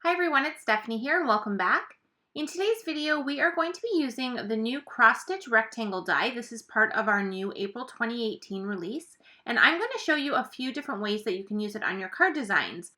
Hi everyone, it's Stephanie here and welcome back. In today's video, we are going to be using the new Cross-Stitch Rectangle Die. This is part of our new April 2018 release, and I'm going to show you a few different ways that you can use it on your card designs.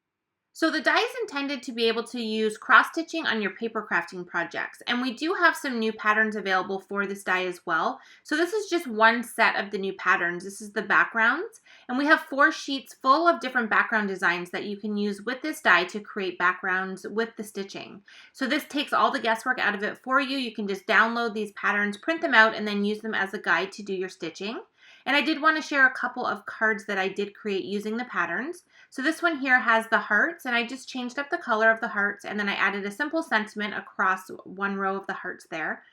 So the die is intended to be able to use cross-stitching on your paper crafting projects, and we do have some new patterns available for this die as well. So this is just one set of the new patterns. This is the backgrounds, and we have 4 sheets full of different background designs that you can use with this die to create backgrounds with the stitching. So this takes all the guesswork out of it for you. You can just download these patterns, print them out, and then use them as a guide to do your stitching. And I did want to share a couple of cards that I did create using the patterns. So this one here has the hearts, and I just changed up the color of the hearts, and then I added a simple sentiment across one row of the hearts there.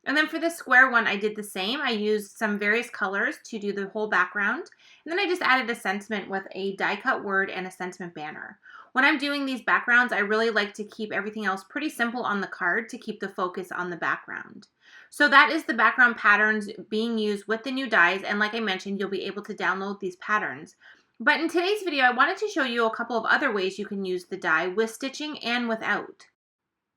And then for the square one, I did the same. I used some various colors to do the whole background, and then I just added a sentiment with a die-cut word and a sentiment banner. When I'm doing these backgrounds, I really like to keep everything else pretty simple on the card to keep the focus on the background. So that is the background patterns being used with the new dies, and like I mentioned, you'll be able to download these patterns. But in today's video, I wanted to show you a couple of other ways you can use the die with stitching and without.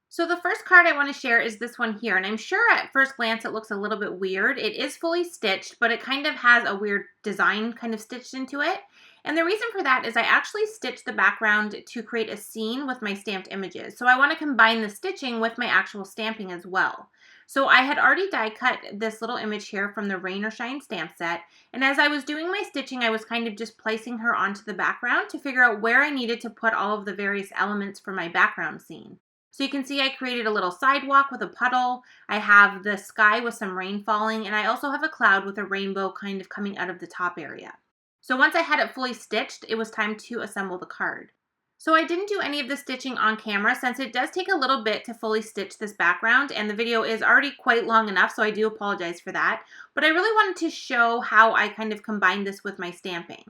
So the first card I want to share is this one here, and I'm sure at first glance it looks a little bit weird. It is fully stitched, but it kind of has a weird design kind of stitched into it. And the reason for that is I actually stitched the background to create a scene with my stamped images. So I want to combine the stitching with my actual stamping as well. So I had already die cut this little image here from the Rain or Shine stamp set, and as I was doing my stitching, I was kind of just placing her onto the background to figure out where I needed to put all of the various elements for my background scene. So you can see I created a little sidewalk with a puddle, I have the sky with some rain falling, and I also have a cloud with a rainbow kind of coming out of the top area. So once I had it fully stitched, it was time to assemble the card. So I didn't do any of the stitching on camera since it does take a little bit to fully stitch this background, and the video is already quite long enough, so I do apologize for that. But I really wanted to show how I kind of combined this with my stamping.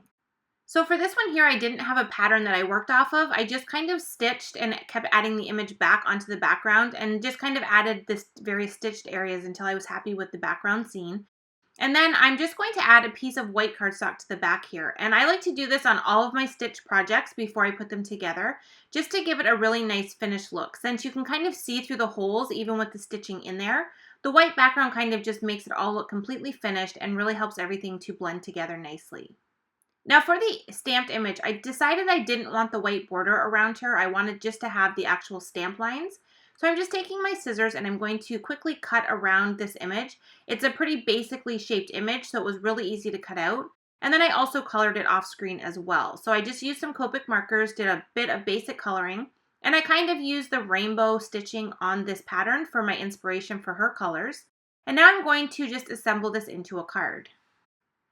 So for this one here, I didn't have a pattern that I worked off of. I just kind of stitched and kept adding the image back onto the background and just kind of added this various stitched areas until I was happy with the background scene. And then I'm just going to add a piece of white cardstock to the back here. And I like to do this on all of my stitch projects before I put them together, just to give it a really nice finished look. Since you can kind of see through the holes even with the stitching in there, the white background kind of just makes it all look completely finished and really helps everything to blend together nicely. Now for the stamped image, I decided I didn't want the white border around her. I wanted just to have the actual stamp lines. So I'm just taking my scissors and I'm going to quickly cut around this image. It's a pretty basically shaped image, so it was really easy to cut out. And then I also colored it off screen as well. So I just used some Copic markers, did a bit of basic coloring, and I kind of used the rainbow stitching on this pattern for my inspiration for her colors. And now I'm going to just assemble this into a card.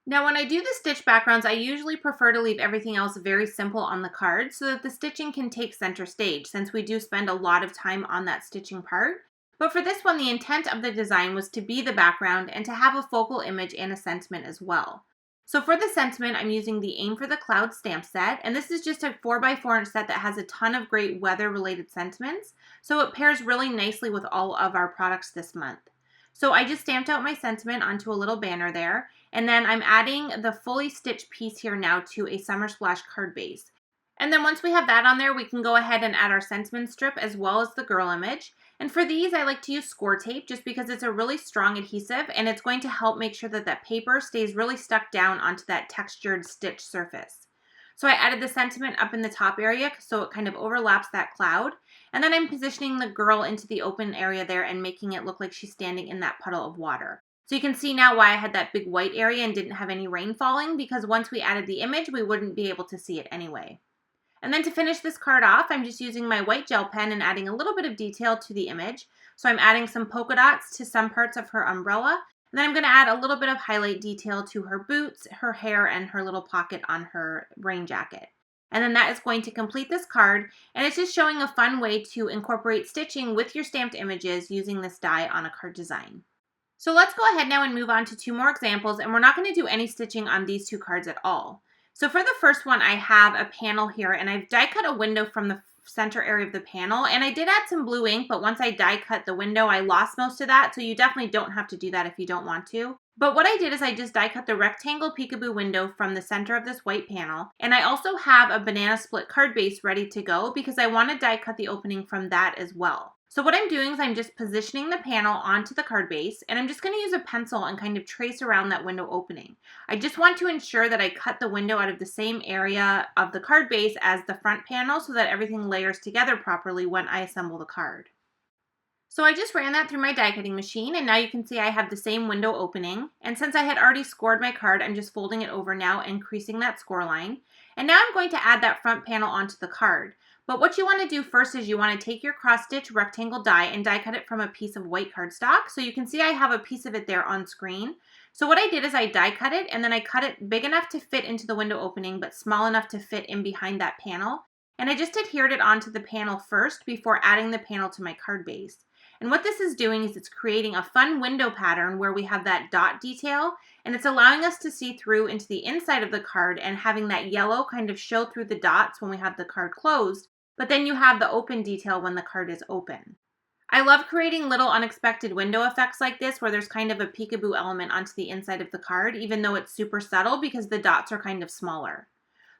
Now when I do the stitch backgrounds, I usually prefer to leave everything else very simple on the card so that the stitching can take center stage, since we do spend a lot of time on that stitching part. But for this one, the intent of the design was to be the background and to have a focal image and a sentiment as well. So for the sentiment, I'm using the Aim for the Cloud stamp set, and this is just a 4x4 inch set that has a ton of great weather related sentiments, so it pairs really nicely with all of our products this month. So I just stamped out my sentiment onto a little banner there, and then I'm adding the fully stitched piece here now to a Summer Splash card base. And then once we have that on there, we can go ahead and add our sentiment strip as well as the girl image. And for these, I like to use score tape just because it's a really strong adhesive and it's going to help make sure that that paper stays really stuck down onto that textured stitch surface. So I added the sentiment up in the top area so it kind of overlaps that cloud. And then I'm positioning the girl into the open area there and making it look like she's standing in that puddle of water. So you can see now why I had that big white area and didn't have any rain falling, because once we added the image, we wouldn't be able to see it anyway. And then to finish this card off, I'm just using my white gel pen and adding a little bit of detail to the image. So I'm adding some polka dots to some parts of her umbrella. And then I'm going to add a little bit of highlight detail to her boots, her hair, and her little pocket on her rain jacket. And then that is going to complete this card, and it's just showing a fun way to incorporate stitching with your stamped images using this die on a card design. So let's go ahead now and move on to 2 more examples, and we're not going to do any stitching on these 2 cards at all. So for the first one, I have a panel here, and I've die cut a window from the center area of the panel, and I did add some blue ink, but once I die cut the window, I lost most of that, so you definitely don't have to do that if you don't want to. But what I did is I just die cut the rectangle peekaboo window from the center of this white panel. And I also have a banana split card base ready to go because I want to die cut the opening from that as well. So what I'm doing is I'm just positioning the panel onto the card base, and I'm just going to use a pencil and kind of trace around that window opening. I just want to ensure that I cut the window out of the same area of the card base as the front panel so that everything layers together properly when I assemble the card. So I just ran that through my die cutting machine, and now you can see I have the same window opening. And since I had already scored my card, I'm just folding it over now, increasing that score line. And now I'm going to add that front panel onto the card. But what you want to do first is you want to take your cross-stitch rectangle die and die cut it from a piece of white cardstock. So you can see I have a piece of it there on screen. So what I did is I die cut it, and then I cut it big enough to fit into the window opening, but small enough to fit in behind that panel. And I just adhered it onto the panel first before adding the panel to my card base. And what this is doing is it's creating a fun window pattern where we have that dot detail, and it's allowing us to see through into the inside of the card and having that yellow kind of show through the dots when we have the card closed, but then you have the open detail when the card is open. I love creating little unexpected window effects like this where there's kind of a peekaboo element onto the inside of the card, even though it's super subtle because the dots are kind of smaller.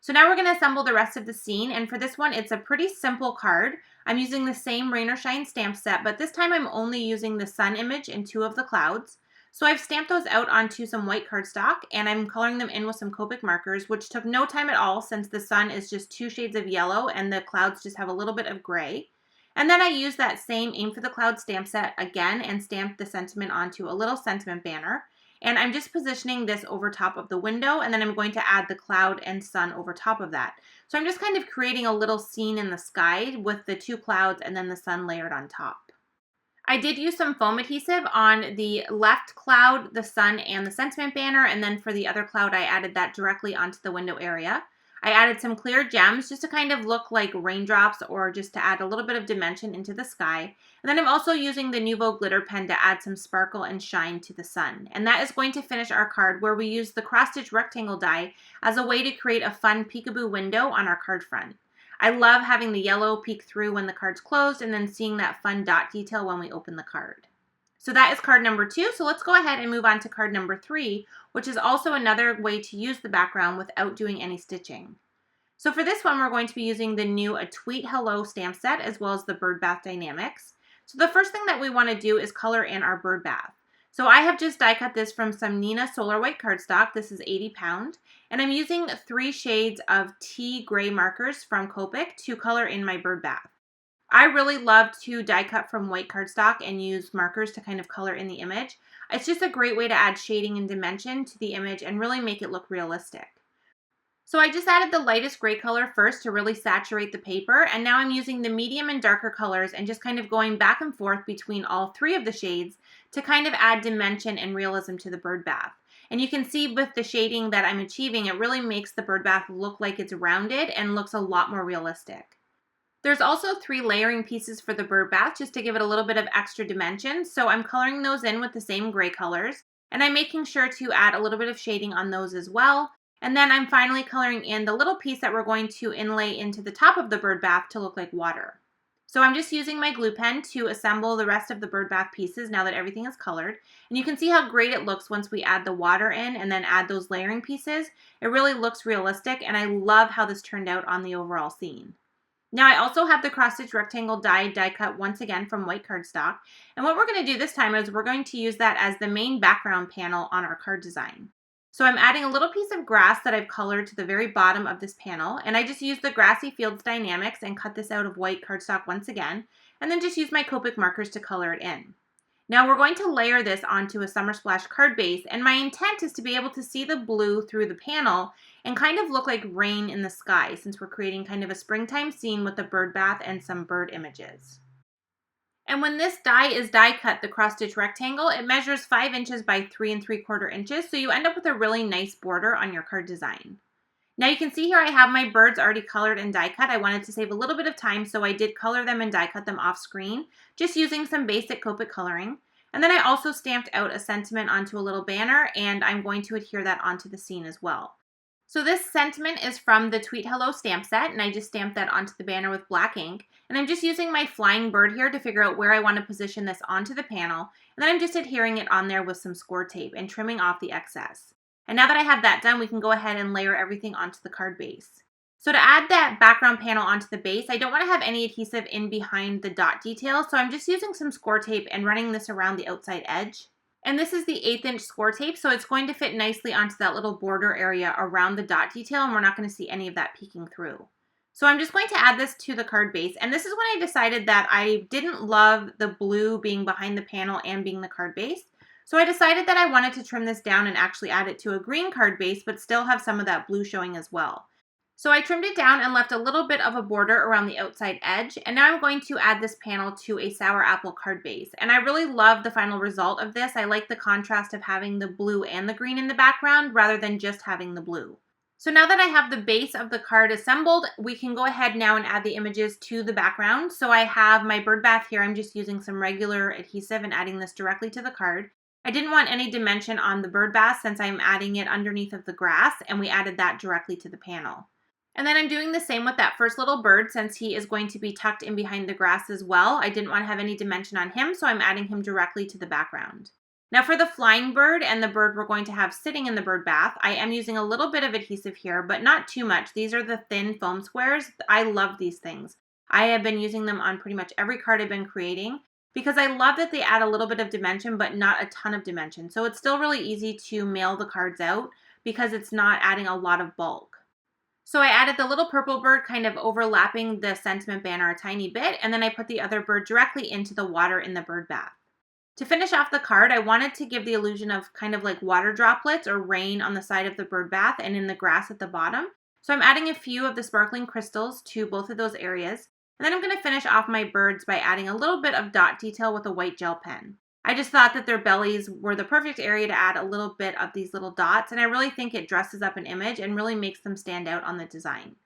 So now we're going to assemble the rest of the scene, and for this one, it's a pretty simple card. I'm using the same Rain or Shine stamp set, but this time I'm only using the sun image and 2 of the clouds. So I've stamped those out onto some white cardstock, and I'm coloring them in with some Copic markers, which took no time at all since the sun is just 2 shades of yellow and the clouds just have a little bit of gray. And then I used that same Aim for the Clouds stamp set again and stamped the sentiment onto a little sentiment banner. And I'm just positioning this over top of the window, and then I'm going to add the cloud and sun over top of that. So I'm just kind of creating a little scene in the sky with the 2 clouds and then the sun layered on top. I did use some foam adhesive on the left cloud, the sun, and the sentiment banner, and then for the other cloud I added that directly onto the window area. I added some clear gems just to kind of look like raindrops or just to add a little bit of dimension into the sky. And then I'm also using the Nuvo glitter pen to add some sparkle and shine to the sun. And that is going to finish our card where we use the cross-stitch rectangle die as a way to create a fun peekaboo window on our card front. I love having the yellow peek through when the card's closed and then seeing that fun dot detail when we open the card. So that is card number 2. So let's go ahead and move on to card number 3, which is also another way to use the background without doing any stitching. So for this one, we're going to be using the new A Tweet Hello stamp set as well as the Birdbath Dynamics. So the first thing that we want to do is color in our Birdbath. So I have just die cut this from some Nina Solar White cardstock. This is 80 pound. And I'm using 3 shades of tea gray markers from Copic to color in my Birdbath. I really love to die cut from white cardstock and use markers to kind of color in the image. It's just a great way to add shading and dimension to the image and really make it look realistic. So I just added the lightest gray color first to really saturate the paper, and now I'm using the medium and darker colors and just kind of going back and forth between all 3 of the shades to kind of add dimension and realism to the Birdbath. And you can see with the shading that I'm achieving, it really makes the Birdbath look like it's rounded and looks a lot more realistic. There's also 3 layering pieces for the Birdbath just to give it a little bit of extra dimension, so I'm coloring those in with the same gray colors, and I'm making sure to add a little bit of shading on those as well. And then I'm finally coloring in the little piece that we're going to inlay into the top of the Birdbath to look like water. So I'm just using my glue pen to assemble the rest of the Birdbath pieces now that everything is colored. And you can see how great it looks once we add the water in and then add those layering pieces. It really looks realistic, and I love how this turned out on the overall scene. Now I also have the cross-stitch rectangle die cut once again from white cardstock. And what we're going to do this time is we're going to use that as the main background panel on our card design. So I'm adding a little piece of grass that I've colored to the very bottom of this panel, and I just used the Grassy Die-namics and cut this out of white cardstock once again, and then just use my Copic markers to color it in. Now we're going to layer this onto a Summer Splash card base, and my intent is to be able to see the blue through the panel and kind of look like rain in the sky since we're creating kind of a springtime scene with the Birdbath and some bird images. And when this die is die cut, the cross stitch rectangle, it measures 5 inches by 3 3/4 inches, so you end up with a really nice border on your card design. Now you can see here I have my birds already colored and die cut. I wanted to save a little bit of time, so I did color them and die cut them off screen, just using some basic Copic coloring. And then I also stamped out a sentiment onto a little banner, and I'm going to adhere that onto the scene as well. So this sentiment is from the Tweet Hello stamp set, and I just stamped that onto the banner with black ink. And I'm just using my flying bird here to figure out where I want to position this onto the panel. And then I'm just adhering it on there with some score tape and trimming off the excess. And now that I have that done, we can go ahead and layer everything onto the card base. So to add that background panel onto the base, I don't want to have any adhesive in behind the dot detail, so I'm just using some score tape and running this around the outside edge. And this is the 1/8 inch score tape, so it's going to fit nicely onto that little border area around the dot detail, and we're not going to see any of that peeking through. So I'm just going to add this to the card base, and this is when I decided that I didn't love the blue being behind the panel and being the card base. So I decided that I wanted to trim this down and actually add it to a green card base, but still have some of that blue showing as well. So I trimmed it down and left a little bit of a border around the outside edge, and now I'm going to add this panel to a sour apple card base. And I really love the final result of this. I like the contrast of having the blue and the green in the background rather than just having the blue. So now that I have the base of the card assembled, we can go ahead now and add the images to the background. So I have my Birdbath here. I'm just using some regular adhesive and adding this directly to the card. I didn't want any dimension on the Birdbath since I'm adding it underneath of the grass, and we added that directly to the panel. And then I'm doing the same with that first little bird since he is going to be tucked in behind the grass as well. I didn't want to have any dimension on him, so I'm adding him directly to the background. Now for the flying bird and the bird we're going to have sitting in the bird bath, I am using a little bit of adhesive here, but not too much. These are the thin foam squares. I love these things. I have been using them on pretty much every card I've been creating because I love that they add a little bit of dimension, but not a ton of dimension. So it's still really easy to mail the cards out because it's not adding a lot of bulk. So I added the little purple bird kind of overlapping the sentiment banner a tiny bit, and then I put the other bird directly into the water in the bird bath. To finish off the card, I wanted to give the illusion of kind of like water droplets or rain on the side of the bird bath and in the grass at the bottom. So I'm adding a few of the sparkling crystals to both of those areas. And then I'm going to finish off my birds by adding a little bit of dot detail with a white gel pen. I just thought that their bellies were the perfect area to add a little bit of these little dots, and I really think it dresses up an image and really makes them stand out on the design.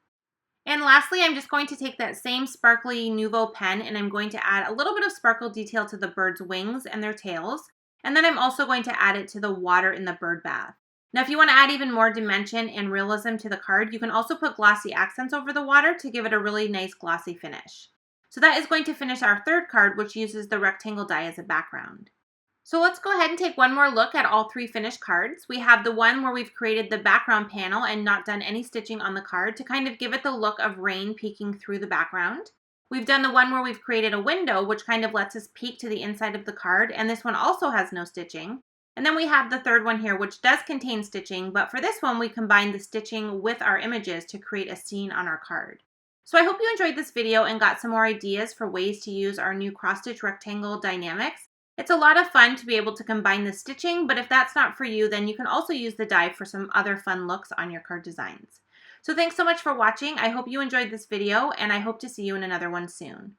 And lastly, I'm just going to take that same sparkly Nuvo pen and I'm going to add a little bit of sparkle detail to the bird's wings and their tails, and then I'm also going to add it to the water in the bird bath. Now if you want to add even more dimension and realism to the card, you can also put glossy accents over the water to give it a really nice glossy finish. So that is going to finish our third card, which uses the rectangle die as a background. So let's go ahead and take one more look at all three finished cards. We have the one where we've created the background panel and not done any stitching on the card to kind of give it the look of rain peeking through the background. We've done the one where we've created a window, which kind of lets us peek to the inside of the card, and this one also has no stitching. And then we have the third one here, which does contain stitching, but for this one we combined the stitching with our images to create a scene on our card. So I hope you enjoyed this video and got some more ideas for ways to use our new Cross-Stitch Rectangle Die-namics. It's a lot of fun to be able to combine the stitching, but if that's not for you, then you can also use the die for some other fun looks on your card designs. So thanks so much for watching. I hope you enjoyed this video, and I hope to see you in another one soon.